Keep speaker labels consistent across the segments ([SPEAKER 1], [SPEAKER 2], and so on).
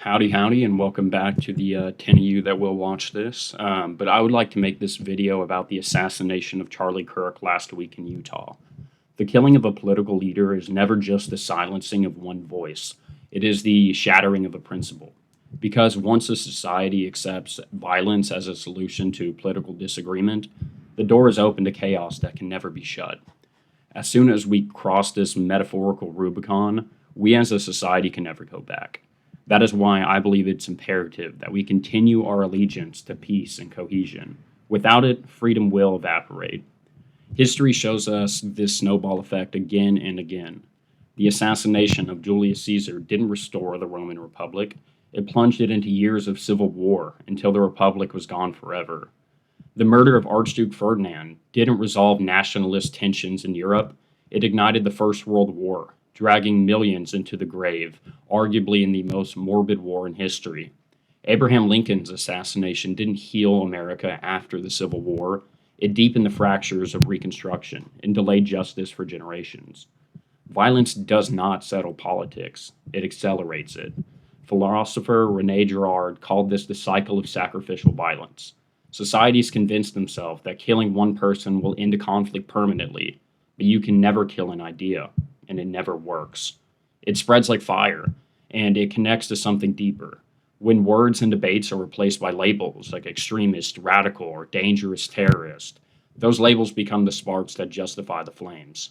[SPEAKER 1] Howdy, howdy, and welcome back to the 10 of you that will watch this. But I would like to make this video about the assassination of Charlie Kirk last week in Utah. The killing of a political leader is never just the silencing of one voice, it is the shattering of a principle. Because once a society accepts violence as a solution to political disagreement, the door is open to chaos that can never be shut. As soon as we cross this metaphorical Rubicon, we as a society can never go back. That is why I believe it's imperative that we continue our allegiance to peace and cohesion. Without it, freedom will evaporate. History shows us this snowball effect again and again. The assassination of Julius Caesar didn't restore the Roman Republic, it plunged it into years of civil war until the Republic was gone forever. The murder of Archduke Ferdinand didn't resolve nationalist tensions in Europe, it ignited the First World War, dragging millions into the grave, arguably in the most morbid war in history. Abraham Lincoln's assassination didn't heal America after the Civil War, it deepened the fractures of Reconstruction and delayed justice for generations. Violence does not settle politics, it accelerates it. Philosopher Rene Girard called this the cycle of sacrificial violence. Societies convince themselves that killing one person will end a conflict permanently, but you can never kill an idea, and it never works. It spreads like fire, and it connects to something deeper. When words and debates are replaced by labels like extremist, radical, or dangerous terrorist, those labels become the sparks that justify the flames.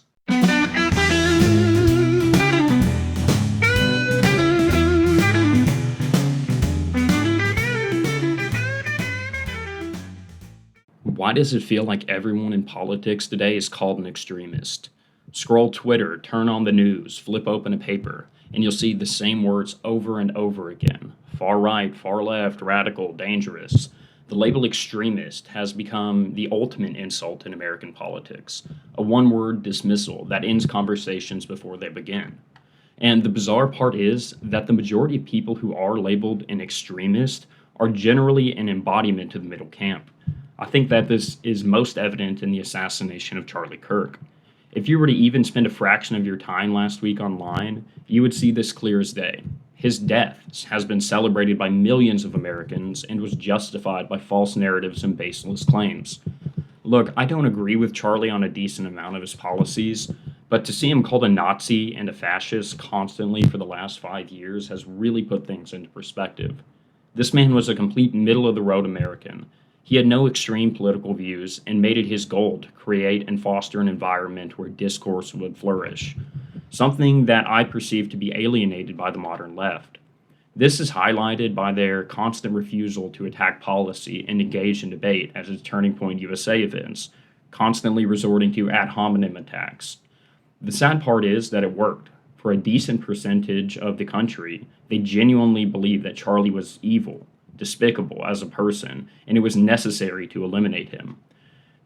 [SPEAKER 1] Why does it feel like everyone in politics today is called an extremist? Scroll Twitter, turn on the news, flip open a paper, and you'll see the same words over and over again. Far right, far left, radical, dangerous. The label extremist has become the ultimate insult in American politics, a one-word dismissal that ends conversations before they begin. And the bizarre part is that the majority of people who are labeled an extremist are generally an embodiment of the middle camp. I think that this is most evident in the assassination of Charlie Kirk. If you were to even spend a fraction of your time last week online, you would see this clear as day. His death has been celebrated by millions of Americans and was justified by false narratives and baseless claims. Look, I don't agree with Charlie on a decent amount of his policies, but to see him called a Nazi and a fascist constantly for the last 5 years has really put things into perspective. This man was a complete middle-of-the-road American. He had no extreme political views and made it his goal to create and foster an environment where discourse would flourish, something that I perceive to be alienated by the modern left. This is highlighted by their constant refusal to attack policy and engage in debate as its Turning Point USA events, constantly resorting to ad hominem attacks. The sad part is that it worked. For a decent percentage of the country, they genuinely believed that Charlie was evil, despicable as a person, and it was necessary to eliminate him.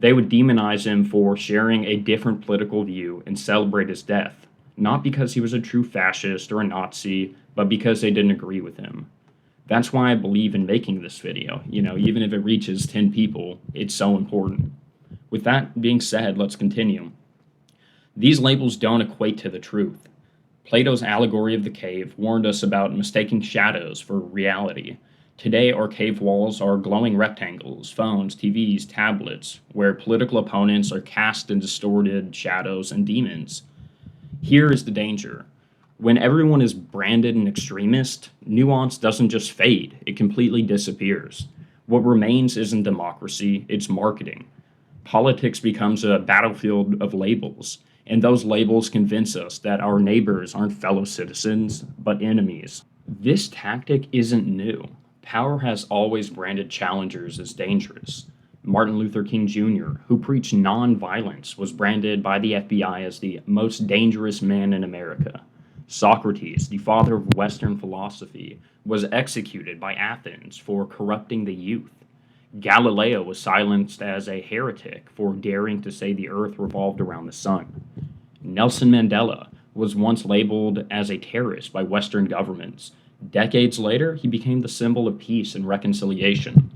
[SPEAKER 1] They would demonize him for sharing a different political view and celebrate his death, not because he was a true fascist or a Nazi, but because they didn't agree with him. That's why I believe in making this video. Even if it reaches 10 people, it's so important. With that being said, let's continue. These labels don't equate to the truth. Plato's allegory of the cave warned us about mistaking shadows for reality. Today, our cave walls are glowing rectangles, phones, TVs, tablets, where political opponents are cast in distorted shadows and demons. Here is the danger. When everyone is branded an extremist, nuance doesn't just fade, it completely disappears. What remains isn't democracy, it's marketing. Politics becomes a battlefield of labels, and those labels convince us that our neighbors aren't fellow citizens, but enemies. This tactic isn't new. Power has always branded challengers as dangerous. Martin Luther King Jr., who preached nonviolence, was branded by the FBI as the most dangerous man in America. Socrates, the father of Western philosophy, was executed by Athens for corrupting the youth. Galileo was silenced as a heretic for daring to say the earth revolved around the sun. Nelson Mandela was once labeled as a terrorist by Western governments. Decades later, he became the symbol of peace and reconciliation.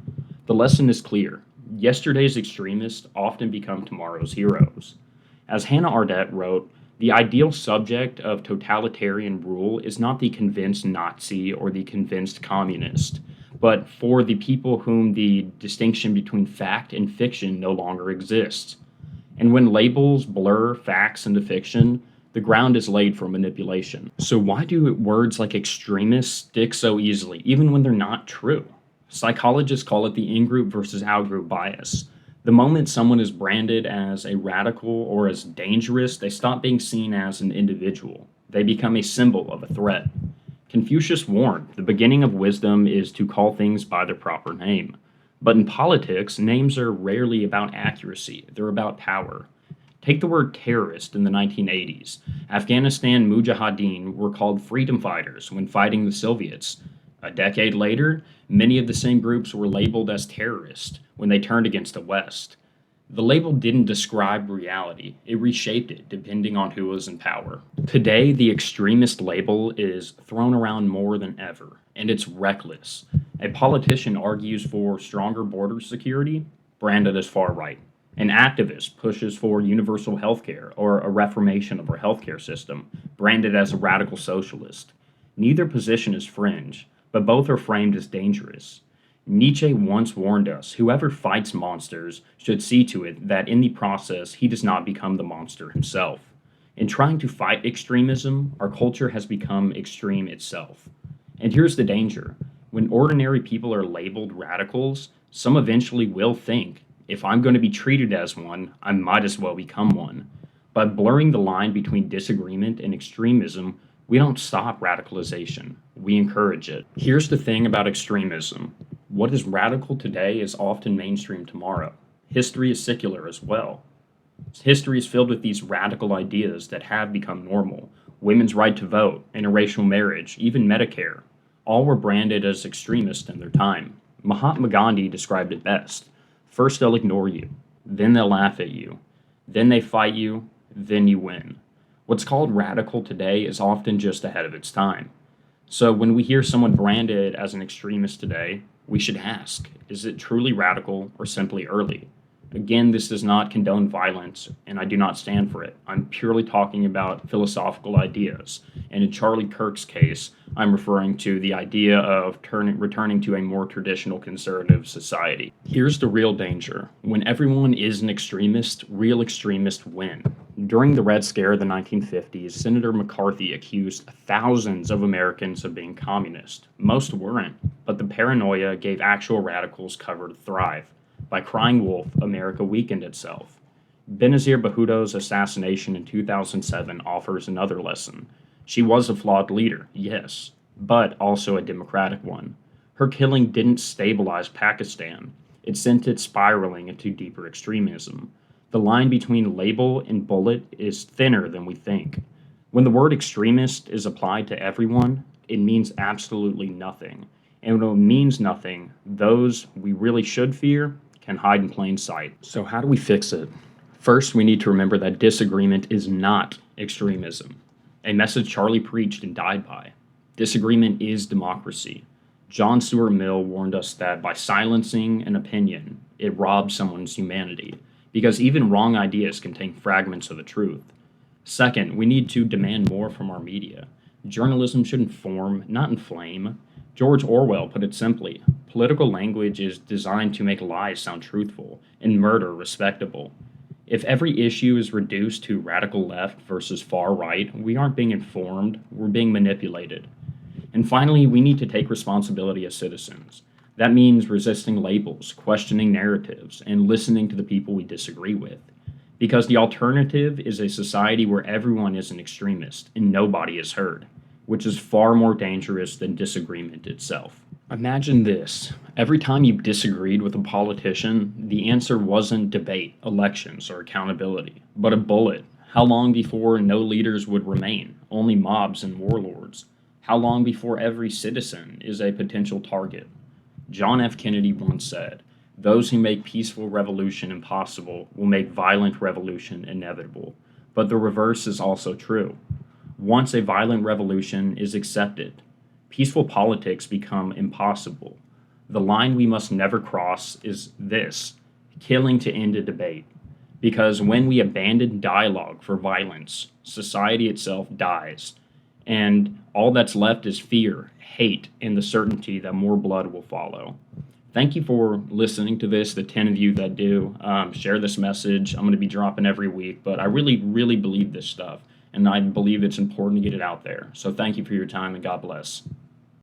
[SPEAKER 1] The lesson is clear. Yesterday's extremists often become tomorrow's heroes. As Hannah Ardette wrote, The ideal subject of totalitarian rule is not the convinced Nazi or the convinced communist, but for the people whom the distinction between fact and fiction no longer exists. And when labels blur facts into fiction, the ground is laid for manipulation. So, why do words like extremist stick so easily, even when they're not true? Psychologists call it the in group versus out group bias. The moment someone is branded as a radical or as dangerous, they stop being seen as an individual. They become a symbol of a threat. Confucius warned the beginning of wisdom is to call things by their proper name. But in politics, names are rarely about accuracy, they're about power. Take the word terrorist in the 1980s. Afghanistan Mujahideen were called freedom fighters when fighting the Soviets. A decade later, many of the same groups were labeled as terrorists when they turned against the West. The label didn't describe reality, it reshaped it depending on who was in power. Today, the extremist label is thrown around more than ever, and it's reckless. A politician argues for stronger border security, branded as far right. An activist pushes for universal healthcare or a reformation of our healthcare system, branded as a radical socialist. Neither position is fringe, but both are framed as dangerous. Nietzsche once warned us whoever fights monsters should see to it that in the process he does not become the monster himself. In trying to fight extremism, our culture has become extreme itself. And here's the danger. When ordinary people are labeled radicals, some eventually will think, if I'm going to be treated as one, I might as well become one. By blurring the line between disagreement and extremism, we don't stop radicalization, we encourage it. Here's the thing about extremism. What is radical today is often mainstream tomorrow. History is secular as well. History is filled with these radical ideas that have become normal. Women's right to vote, interracial marriage, even Medicare. All were branded as extremist in their time. Mahatma Gandhi described it best. First they'll ignore you, then they'll laugh at you, then they fight you, then you win. What's called radical today is often just ahead of its time. So when we hear someone branded as an extremist today, we should ask, is it truly radical or simply early? Again, this does not condone violence, and I do not stand for it. I'm purely talking about philosophical ideas. And in Charlie Kirk's case, I'm referring to the idea of returning to a more traditional conservative society. Here's the real danger. When everyone is an extremist, real extremists win. During the Red Scare of the 1950s, Senator McCarthy accused thousands of Americans of being communist. Most weren't, but the paranoia gave actual radicals cover to thrive. By crying wolf, America weakened itself. Benazir Bhutto's assassination in 2007 offers another lesson. She was a flawed leader, yes, but also a democratic one. Her killing didn't stabilize Pakistan. It sent it spiraling into deeper extremism. The line between label and bullet is thinner than we think. When the word extremist is applied to everyone, it means absolutely nothing. And when it means nothing, those we really should fear can hide in plain sight. So how do we fix it? First, we need to remember that disagreement is not extremism, a message Charlie preached and died by. Disagreement is democracy. John Stuart Mill warned us that by silencing an opinion, it robs someone's humanity, because even wrong ideas contain fragments of the truth. Second, we need to demand more from our media. Journalism should inform, not inflame. George Orwell put it simply, political language is designed to make lies sound truthful and murder respectable. If every issue is reduced to radical left versus far right, we aren't being informed, we're being manipulated. And finally, we need to take responsibility as citizens. That means resisting labels, questioning narratives, and listening to the people we disagree with. Because the alternative is a society where everyone is an extremist and nobody is heard, which is far more dangerous than disagreement itself. Imagine this. Every time you disagreed with a politician, the answer wasn't debate, elections, or accountability, but a bullet. How long before no leaders would remain, only mobs and warlords? How long before every citizen is a potential target? John F. Kennedy once said, "Those who make peaceful revolution impossible will make violent revolution inevitable." But the reverse is also true. Once a violent revolution is accepted, peaceful politics become impossible. The line we must never cross is this: killing to end a debate. Because when we abandon dialogue for violence, society itself dies. And all that's left is fear, hate, and the certainty that more blood will follow. Thank you for listening to this, the 10 of you that do. Share this message. I'm going to be dropping every week, but I really, really believe this stuff, and I believe it's important to get it out there. So thank you for your time, and God bless.